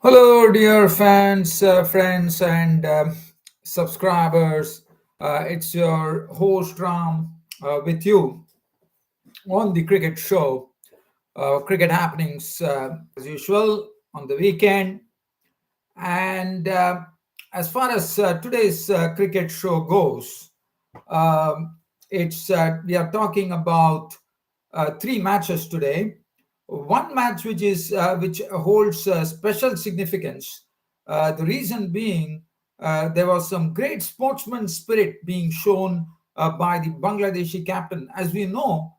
Hello, dear fans, friends, and subscribers. It's your host Ram with you on the cricket show, Cricket Happenings, as usual on the weekend. And as far as today's cricket show goes, um, it's we are talking about three matches today. One match which holds special significance. The reason being there was some great sportsman spirit being shown by the Bangladeshi captain. As we know,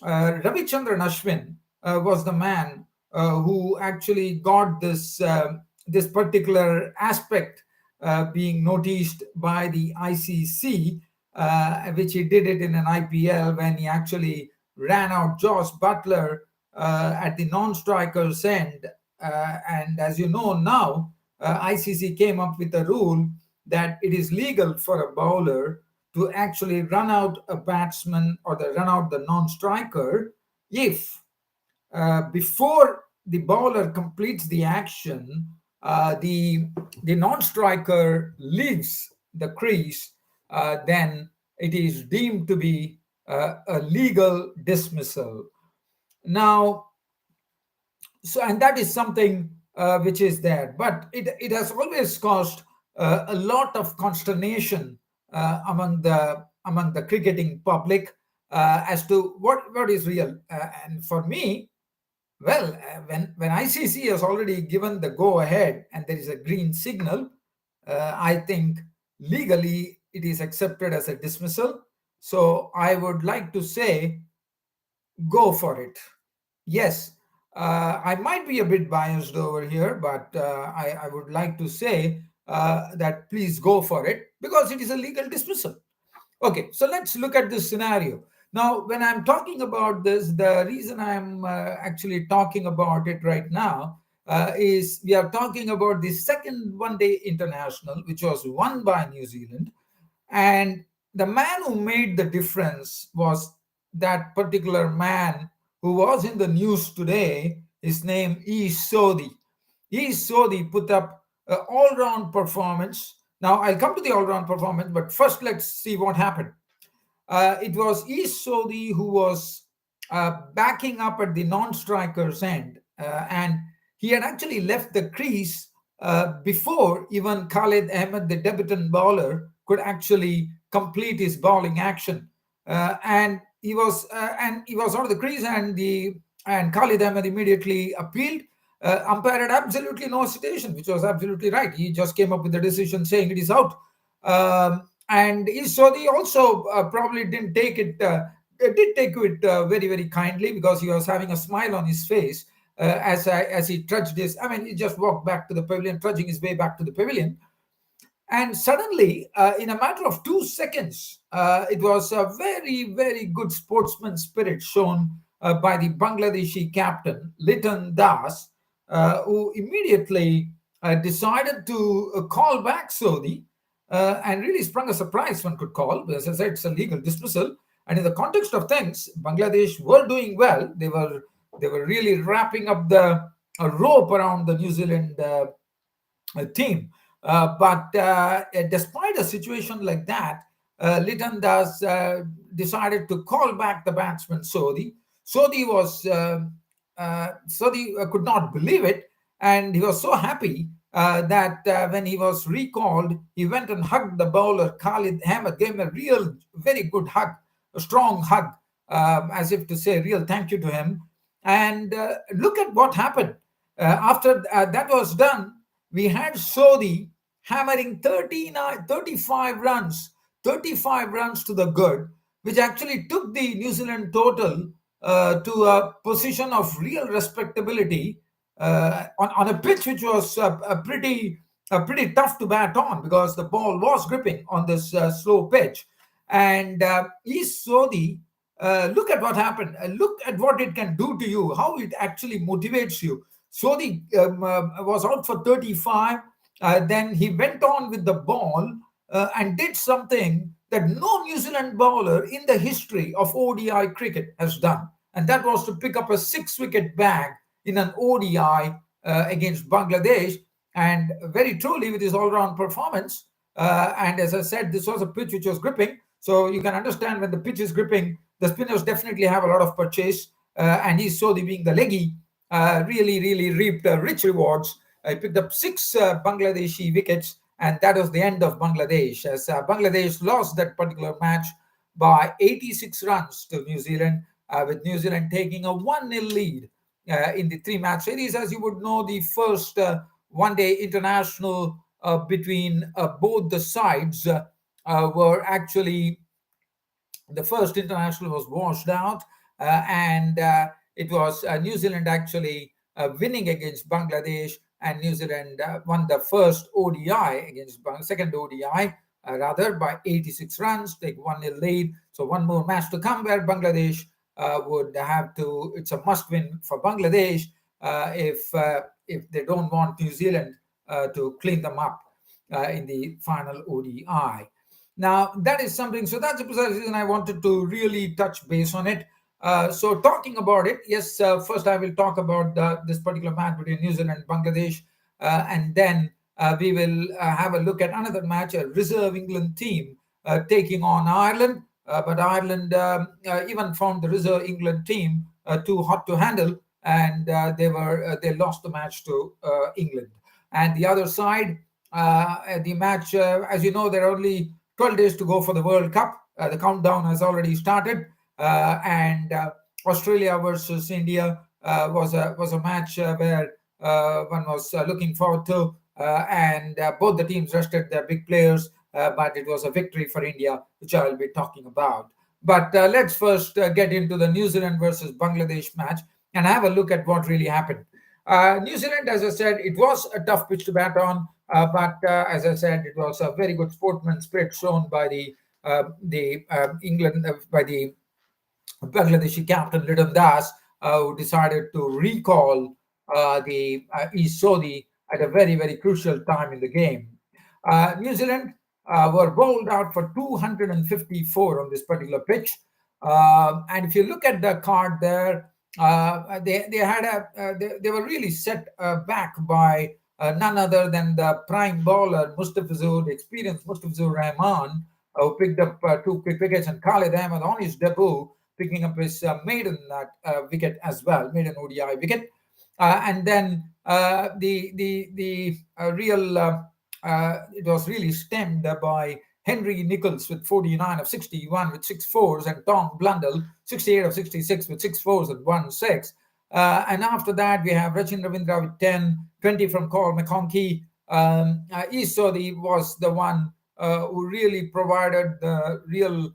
Ravichandran Ashwin was the man who actually got this particular aspect being noticed by the ICC, which he did it in an IPL when he actually ran out Josh Butler at the non-striker's end. And as you know now, ICC came up with a rule that it is legal for a bowler to actually run out a batsman or run out the non-striker if before the bowler completes the action, the non-striker leaves the crease, then it is deemed to be a legal dismissal. Now, so and that is something which is there, but it has always caused a lot of consternation among the cricketing public as to what is real. And for me, well, when ICC has already given the go ahead and there is a green signal, I think legally it is accepted as a dismissal. So I would like to say, go for it. Yes, I might be a bit biased over here, but I would like to say that please go for it because it is a legal dismissal. Okay, so let's look at this scenario. Now, when I'm talking about this, the reason I'm actually talking about it right now is we are talking about the second one day international, which was won by New Zealand. And the man who made the difference was that particular man who was in the news today. His name is Sodhi. Sodhi put up an all round performance. Now, I'll come to the all round performance, but first let's see what happened. It was East Sodhi who was backing up at the non-striker's end, and he had actually left the crease before even Khalid Ahmed, the debutant bowler, could actually complete his bowling action. And he was out of the crease, and Khalid Ahmed immediately appealed. Umpire had absolutely no hesitation, which was absolutely right. He just came up with the decision saying it is out. And Sodhi also probably did take it very, very kindly because he was having a smile on his face as he trudged his. I mean, he just walked back to the pavilion, trudging his way back to the pavilion. And suddenly, in a matter of 2 seconds, it was a very, very good sportsman spirit shown by the Bangladeshi captain, Liton Das, who immediately decided to call back Sodhi and really sprung a surprise, one could call. As I said, it's a legal dismissal. And in the context of things, Bangladesh were doing well. They were really wrapping up the rope around the New Zealand team. But despite a situation like that, Liton Das decided to call back the batsman Sodhi. Sodhi could not believe it, and he was so happy that when he was recalled, he went and hugged the bowler Khalid Ahmed, gave him a real, very good hug, a strong hug, as if to say real thank you to him. And look at what happened. After that was done, we had Sodhi hammering 35 runs to the good, which actually took the New Zealand total to a position of real respectability on a pitch which was pretty tough to bat on because the ball was gripping on this slow pitch. And East Sodhi, look at what happened. Look at what it can do to you, how it actually motivates you. Sodhi was out for 35. Then he went on with the ball and did something that no New Zealand bowler in the history of ODI cricket has done. And that was to pick up a 6 wicket bag in an ODI against Bangladesh, and very truly with his all-round performance. And as I said, this was a pitch which was gripping, so you can understand when the pitch is gripping, the spinners definitely have a lot of purchase. And he saw the being the leggy, really reaped rich rewards. He picked up six Bangladeshi wickets, and that was the end of Bangladesh, as Bangladesh lost that particular match by 86 runs to New Zealand, with New Zealand taking a 1-0 lead in the three-match series. As you would know, the first one-day international between both the sides were actually the first international was washed out, and it was New Zealand actually winning against Bangladesh, and New Zealand won the first ODI against second ODI rather by 86 runs, take 1-0 lead. So one more match to come where Bangladesh would have to. It's a must-win for Bangladesh if they don't want New Zealand to clean them up in the final ODI. Now, that is something, so that's the precise reason I wanted to really touch base on it. So, talking about it, yes, first I will talk about this particular match between New Zealand and Bangladesh, and then we will have a look at another match, a reserve England team taking on Ireland. But Ireland even found the reserve England team too hot to handle, and they lost the match to England. And the other side, the match, as you know, there are only 12 days to go for the World Cup. The countdown has already started, and Australia versus India was a match where one was looking forward to, and both the teams rested their big players, but it was a victory for India, which I will be talking about. But let's first get into the New Zealand versus Bangladesh match and have a look at what really happened. New Zealand, as I said, it was a tough pitch to bat on, but as I said, it was a very good sportsman spirit shown by the England by the Bangladeshi captain Liton Das, who decided to recall the Ish Sodhi at a very crucial time in the game. New Zealand were bowled out for 254 on this particular pitch, and if you look at the card there, they were really set back by none other than the prime bowler Mustafizur, the experienced Mustafizur Rahman, who picked up two quick wickets, and Khalid Ahmed on his debut picking up his maiden wicket as well, maiden ODI wicket. And then the real it was really stemmed by Henry Nichols with 49 of 61 with 6 fours, and Tom Blundell 68 of 66 with 6 fours and 1 6. And after that, we have Rachin Ravindra with 10, 20 from Paul McConkey. Ish Sodhi was the one who really provided the real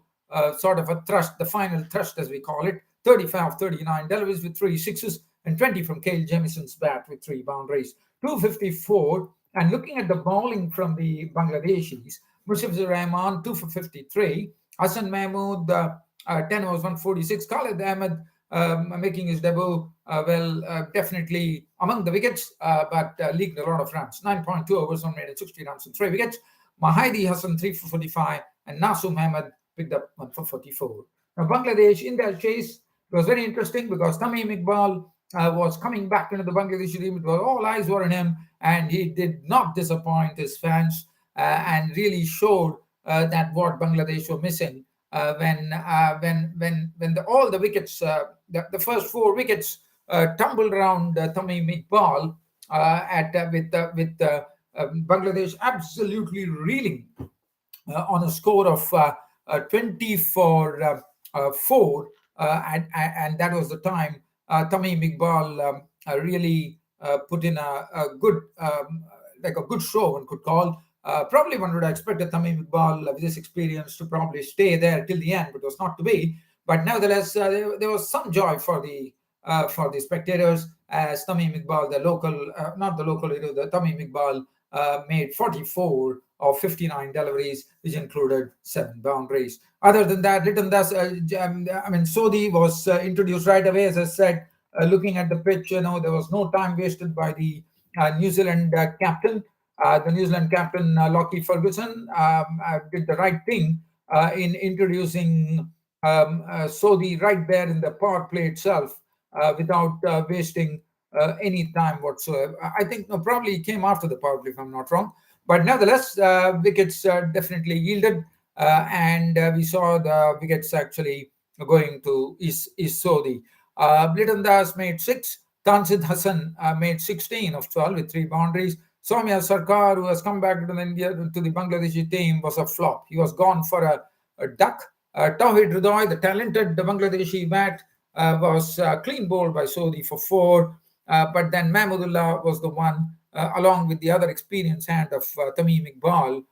sort of a thrust, the final thrust as we call it, 35 39 deliveries with 3 sixes, and 20 from Cale Jamison's bat with 3 boundaries, 254. And looking at the bowling from the Bangladeshis, Mustafizur Rahman 2 for 53, Hassan Mahmood 10 overs 146, Khalid Ahmed making his debut, definitely among the wickets, but leaked a lot of runs, 9.2 overs, 160 runs and 3 wickets. Mahidi Hassan 3 for 45, and Nasum Ahmed picked up 1 for 44. Now, Bangladesh in their chase, it was very interesting because Tamim Iqbal was coming back into the Bangladeshi team. It was all eyes were on him, and he did not disappoint his fans and really showed that what Bangladesh were missing when all the wickets, the first 4 wickets tumbled around Tamim Iqbal with Bangladesh absolutely reeling on a score of 20 for 4, and that was the time Tamim Iqbal really put in a good, like a good show, one could call. Probably one would have expected Tamim Iqbal with this experience to probably stay there till the end, but it was not to be. But nevertheless, there was some joy for the spectators, as Tamim Iqbal, the local, not the local hero, the Tamim Iqbal made 44 of 59 deliveries, which included 7 boundaries. Other than that, Sodhi was introduced right away. As I said, looking at the pitch, there was no time wasted by the New Zealand captain. The New Zealand captain, Lockie Ferguson, did the right thing in introducing Sodhi right there in the power play itself, without wasting any time whatsoever. I think no, probably he came after the power play, if I'm not wrong. But nevertheless, wickets definitely yielded, and we saw the wickets actually going to Ish Sodhi. Bliton Das made six. Tanzid Hassan made 16 of 12 with three boundaries. Soumya Sarkar, who has come back to the India to the Bangladeshi team, was a flop. He was gone for a duck. Tawhid Hridoy, the talented Bangladeshi bat, was clean bowled by Sodhi for four. But then Mahmudullah was the one, along with the other experienced hand of Tamim Iqbal,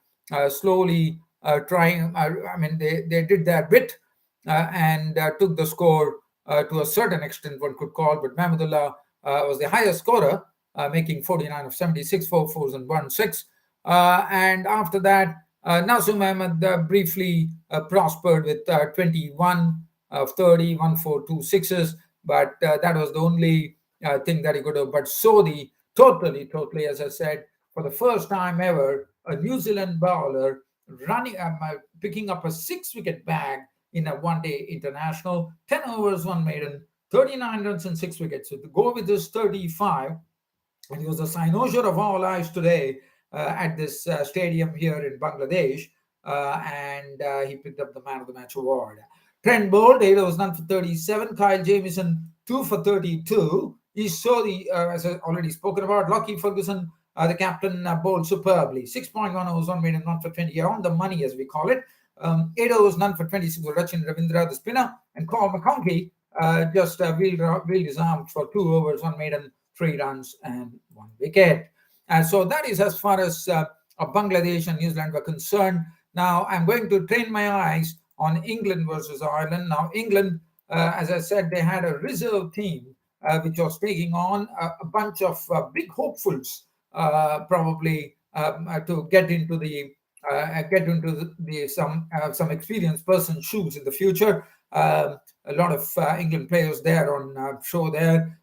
slowly trying. I mean, they did their bit and took the score to a certain extent, one could call. But Mahmudullah was the highest scorer, making 49 of 76, 4 fours, and 1 6. And after that, Nasum Ahmed briefly prospered with 21 of 30, 1 4, 2 sixes, but that was the only thing that he could do. But Sodhi, totally, as I said, for the first time ever, a New Zealand bowler picking up a 6 wicket bag in a one-day international, 10 overs, one maiden, 39 runs and 6 wickets. So to go with this 35, and he was the cynosure of all eyes today at this stadium here in Bangladesh, and he picked up the Man of the Match award. Trent bowled, 8 overs, none for 37. Kyle Jamieson, 2 for 32. He saw the, as I already spoken about, Lockie Ferguson, the captain, bowled superbly. 6.1 overs, one maiden, none for 20. On the money, as we call it. 8 overs, none for 26 for Rachin Ravindra, the spinner, and Paul McConkey just wheeled his arm for 2 overs, one maiden, 3 runs, and 1 wicket. And so that is as far as Bangladesh and New Zealand were concerned. Now I'm going to train my eyes on England versus Ireland. Now England, as I said, they had a reserve team which was taking on a bunch of big hopefuls, probably to get into the some experienced person's shoes in the future. A lot of England players there on show there.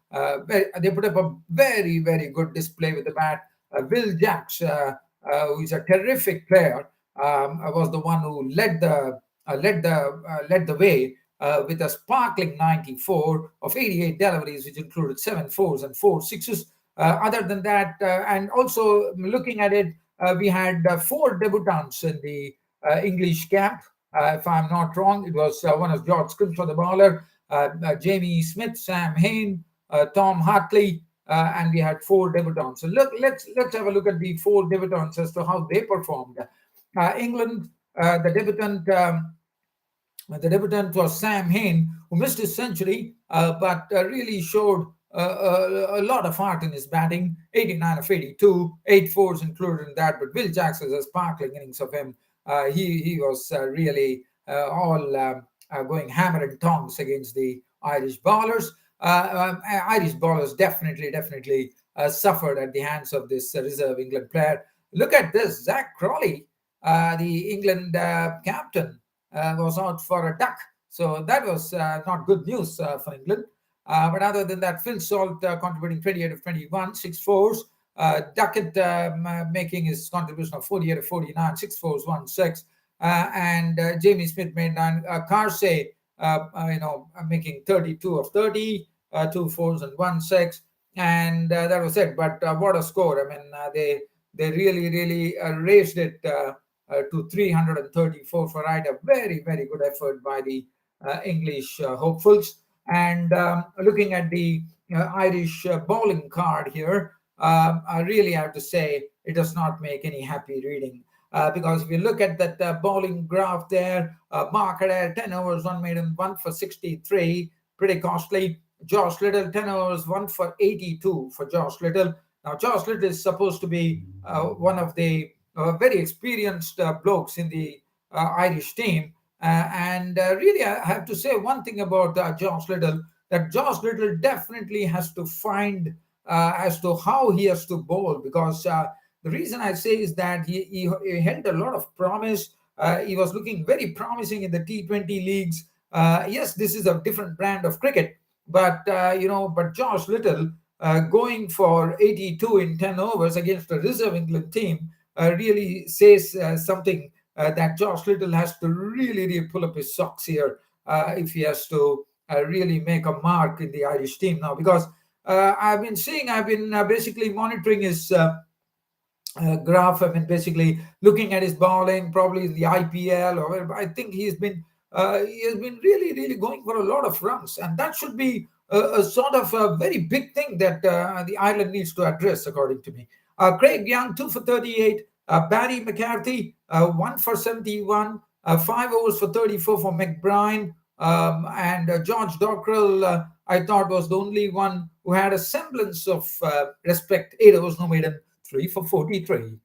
They put up a very good display with the bat. Will Jacks, who is a terrific player, was the one who led the way with a sparkling 94 of 88 deliveries, which included 7 fours and 4 sixes. Other than that, and also looking at it, we had 4 debutants in the English camp. If I'm not wrong, it was one of George Scrimshaw, the bowler, Jamie Smith, Sam Hain, Tom Hartley, and we had 4 debutants. So let's have a look at the 4 debutants as to how they performed. England, the debutant was Sam Hain, who missed his century, but really showed a lot of heart in his batting. 89 of 82, 8 fours included in that. But Will Jacks was a sparkling innings of him. He was really all going hammer and tongs against the Irish bowlers. Irish bowlers definitely suffered at the hands of this reserve England player. Look at this, Zach Crawley, the England captain, was out for a duck. So that was not good news for England. But other than that, Phil Salt contributing 28 of 21, 6 fours. Duckett making his contribution of 48 of 49, 6 fours, 1 6. And Jamie Smith made 9. Carsey, making 32 of 30, 2 fours and 1 6. And that was it. But what a score. I mean, they really raised it to 334 for right. A very good effort by the English hopefuls. And looking at the Irish bowling card here, I really have to say it does not make any happy reading. Because if you look at that bowling graph there, Mark Adair, 10 overs, 1 maiden, 1 for 63, pretty costly. Josh Little, 10 overs, 1 for 82 for Josh Little. Now, Josh Little is supposed to be one of the very experienced blokes in the Irish team. And really, I have to say one thing about Josh Little, that Josh Little definitely has to find as to how he has to bowl, because the reason I say is that he held a lot of promise. He was looking very promising in the T20 leagues. Yes, this is a different brand of cricket, but but Josh Little going for 82 in 10 overs against a reserve England team really says something. That Josh Little has to really pull up his socks here if he has to really make a mark in the Irish team now, because I've been basically monitoring his graph. I mean, basically looking at his bowling, probably the IPL or whatever. I think he has been really, really going for a lot of runs, and that should be a sort of a very big thing that the Ireland needs to address, according to me. Craig Young, 2 for 38. Barry McCarthy, 1 for 71. 5 overs for 34 for McBride. And George Dockrell, I thought, was the only one who had a semblance of respect. 8 overs, no maiden, 3 for 43.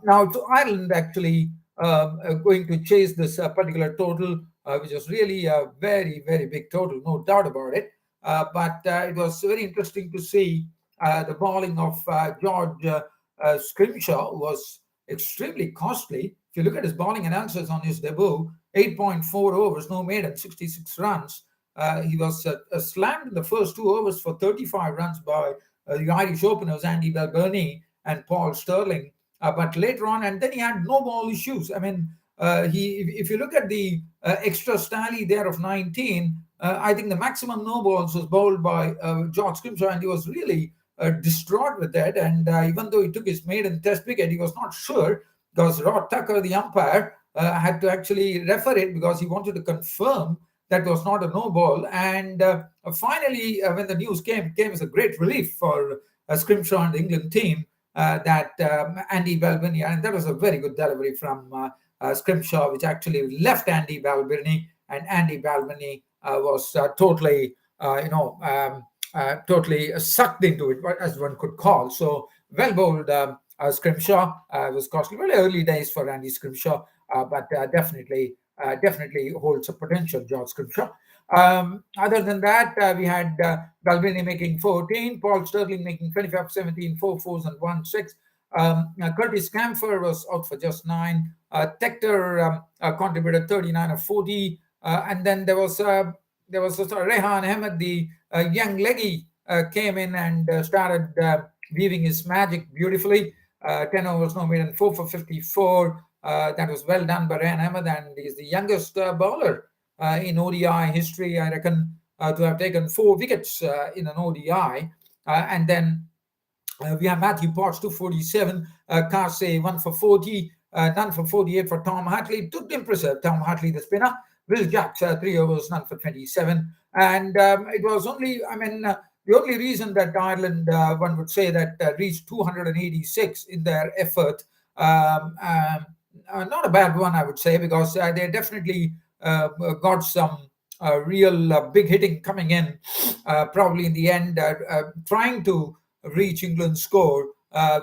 Now, to Ireland actually going to chase this particular total, which was really a very, very big total, no doubt about it. But it was very interesting to see the bowling of George Scrimshaw was extremely costly. If you look at his bowling and answers on his debut, 8.4 overs, no maiden, 66 runs. He was slammed in the first 2 overs for 35 runs by the Irish openers, Andy Balbirnie and Paul Sterling. But later on, and then he had no ball issues. I mean, if you look at the extra tally there of 19, I think the maximum no balls was bowled by George Scrimshaw, and he was really distraught with that. And even though he took his maiden test wicket, he was not sure because Rod Tucker, the umpire, had to actually refer it because he wanted to confirm that was not a no ball. And finally, when the news came, it came as a great relief for Scrimshaw and the England team that Andy Balbirnie, and that was a very good delivery from Scrimshaw, which actually left Andy Balbirnie, and Andy Balbirnie was totally sucked into it, as one could call. So well bowled Scrimshaw. Was costly. Very early days for Andy Scrimshaw, but definitely holds a potential, George Scrimshaw. Other than that, we had Balbirnie making 14, Paul Sterling making 25 17, 4 fours and 1 6. Curtis Camphor was out for just 9. Tector contributed 39 of 40. And then there was also Rehan Ahmed, the young leggy, came in and started weaving his magic beautifully. 10 overs, no maiden, 4 for 54. That was well done by Rehan Ahmed, and he's the youngest bowler in ODI history, I reckon, to have taken 4 wickets in an ODI. And then we have Matthew Potts, 247, Carsey, 1 for 40, none for 48 for Tom Hartley. Took impressive, Tom Hartley, the spinner. Will Jacks, 3 overs, none for 27. And it was only, the only reason that Ireland, one would say, that reached 286 in their effort, not a bad one, I would say, because they definitely got some real big hitting coming in, probably in the end, trying to reach England's score,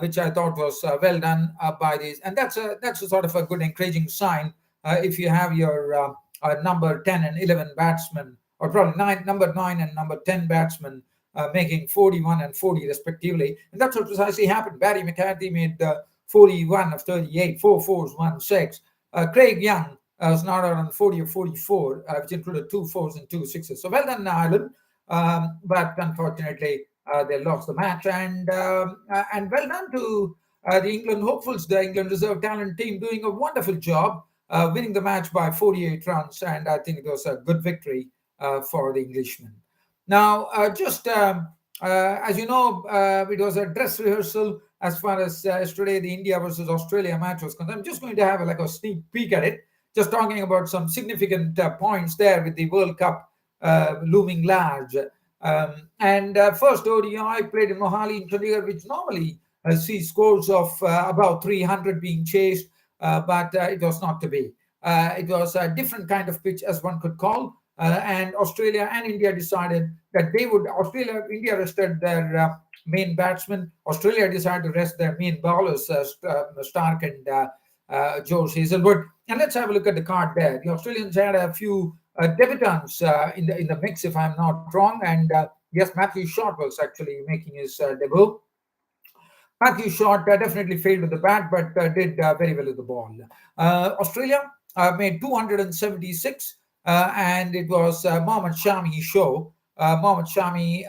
which I thought was well done by these. And that's a sort of a good encouraging sign if you have your number 10 and 11 batsmen, or probably number 9 and number 10 batsmen making 41 and 40 respectively. And that's what precisely happened. Barry McCarthy made 41 of 38, 4 fours, 1 6. Craig Young was not out on 40 of 44, which included 2 4s and 2 6s. So well done, Ireland. But unfortunately, they lost the match. And well done to the England hopefuls, the England reserve talent team, doing a wonderful job, winning the match by 48 runs. And I think it was a good victory for the Englishmen. Now, as you know, it was a dress rehearsal as far as yesterday the India versus Australia match was concerned. I'm just going to have a sneak peek at it, just talking about some significant points there with the World Cup looming large. And first ODI played in Mohali in Chandigarh, which normally sees scores of about 300 being chased, but it was not to be. It was a different kind of pitch, as one could call. And Australia and India decided that India rested their main batsmen. Australia decided to rest their main bowlers, Stark and George Hazelwood. And let's have a look at the card there. The Australians had a few debutants in the mix, if I'm not wrong. And yes, Matthew Short was actually making his debut. Matthew Short definitely failed with the bat, but did very well with the ball. Australia made 276. And it was Mohammad Shami's show. Mohammad Shami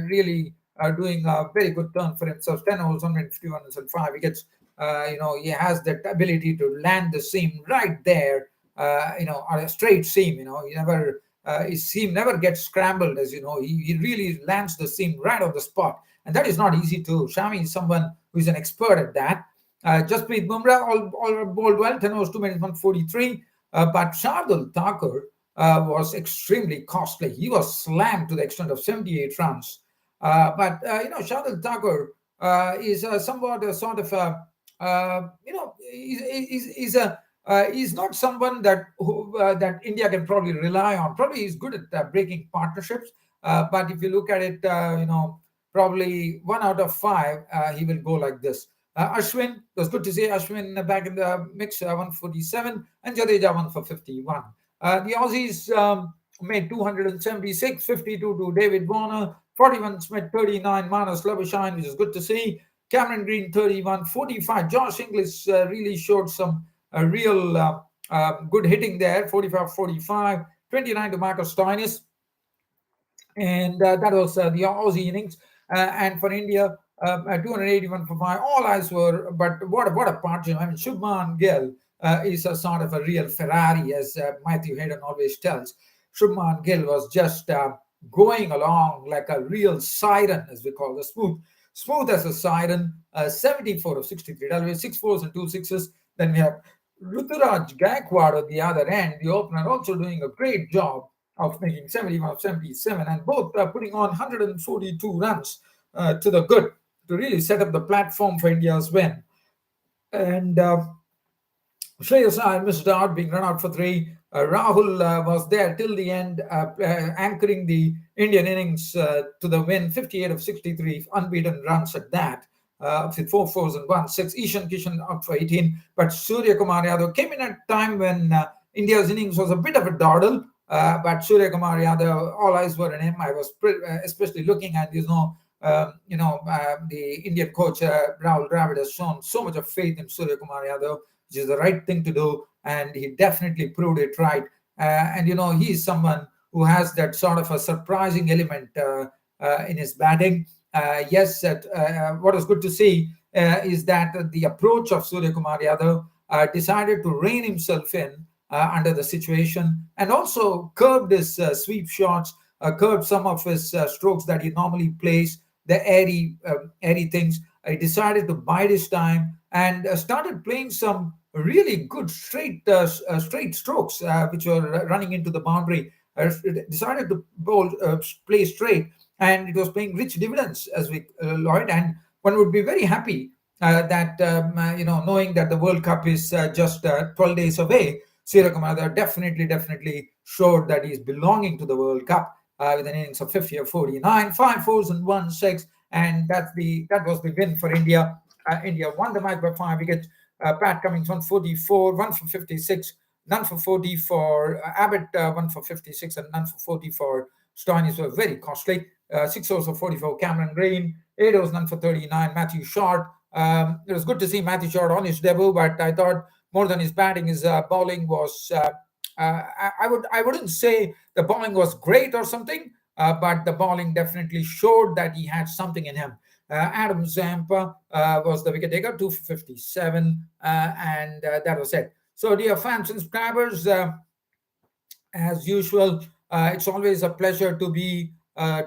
really doing a very good turn for himself. 10 overs, 151 and 5 wickets. He has that ability to land the seam right there, on a straight seam. He never his seam never gets scrambled, as you know. He really lands the seam right on the spot, and that is not easy to. Shami is someone who is an expert at that. Jasprit Bumrah all bowled well, 10 overs, 2 minutes, 143. But Shardul Thakur was extremely costly. He was slammed to the extent of 78 runs. Shardul Thakur is somewhat a sort of a, he's not someone that India can probably rely on. Probably he's good at breaking partnerships, but if you look at it, probably 1 out of 5, he will go like this. Ashwin, it was good to see Ashwin back in the mix, 147, and Jadeja 1 for 51. The Aussies made 276, 52 to David Warner, 41 Smith, 39 Manas Labuschagne, which is good to see. Cameron Green 31, 45. Josh Inglis really showed some real good hitting there, 45, 45, 29 to Marcus Stoinis. And that was the Aussie innings. And for India, 281 for 5. All eyes were, but what a partnership. I mean, Shubman Gill is a sort of a real Ferrari, as Matthew Hayden always tells. Shubman Gill was just going along like a real siren, as we call it, smooth as a siren. 74 of 63. That was 6 fours and 2 sixes. Then we have Ruturaj Gaikwad at the other end, the opener, also doing a great job of making 71 of 77, and both putting on 142 runs to the good to really set up the platform for India's win. And Shreyas Iyer missed out, being run out for 3. Rahul was there till the end, anchoring the Indian innings to the win, 58 of 63, unbeaten runs at that. With 4 fours and 1 6. Ishan Kishan out for 18. But Surya Kumar Yadav came in at a time when India's innings was a bit of a dawdle. But Surya Kumar Yadav, all eyes were on him. I was especially looking at, the Indian coach Rahul Dravid has shown so much of faith in Surya Kumar Yadav, which is the right thing to do, and he definitely proved it right. He is someone who has that sort of a surprising element in his batting. What was good to see is that the approach of Surya Kumar Yadav decided to rein himself in under the situation, and also curbed his sweep shots, curbed some of his strokes that he normally plays, the airy things. He decided to bide his time and started playing some really good straight strokes, which were running into the boundary. Decided to play straight, and it was paying rich dividends, as we Lloyd. And one would be very happy that knowing that the World Cup is just 12 days away. Surya Kumar definitely showed that he's belonging to the World Cup with an innings of 50 or 49, 5 fours and 1 6, and that was the win for India. India won the match by 5 wickets. Pat Cummins 144, 1 for 56, none for 40 for Abbott, 1 for 56, and none for 40 for Stoinis were very costly. 6 overs for 44, Cameron Green, 8 overs, none for 39, Matthew Short. It was good to see Matthew Short on his debut, but I thought more than his batting, his bowling was. I wouldn't say the bowling was great or something, but the bowling definitely showed that he had something in him. Adam Zampa was the wicket taker, 2 for 57, and that was it. So, dear fans and subscribers, as usual, it's always a pleasure to be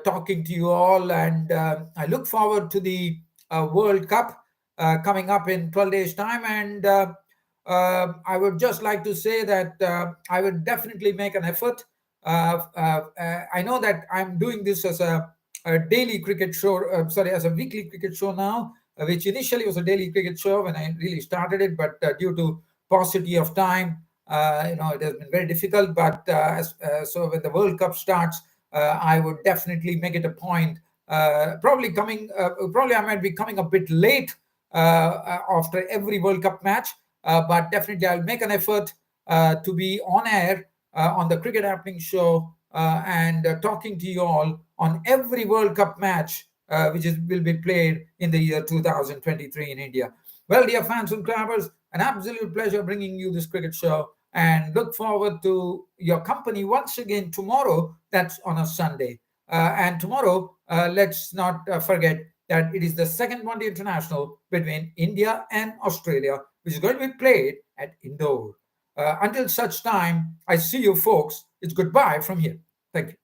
talking to you all, and I look forward to the World Cup coming up in 12 days' time. And I would just like to say that I would definitely make an effort. I know that I'm doing this as a daily cricket show, as a weekly cricket show now, which initially was a daily cricket show when I really started it, but due to paucity of time, it has been very difficult. But so when the World Cup starts, I would definitely make it a point. Probably I might be coming a bit late after every World Cup match, but definitely I'll make an effort to be on air on the Cricket Happenings show and talking to you all on every World Cup match will be played in the year 2023 in India. Well, dear fans and subscribers, an absolute pleasure bringing you this cricket show, and look forward to your company once again tomorrow. That's on a Sunday. And tomorrow, let's not forget that it is the second one-day international between India and Australia, which is going to be played at Indore. Until such time, I see you folks it's goodbye from here. Thank you.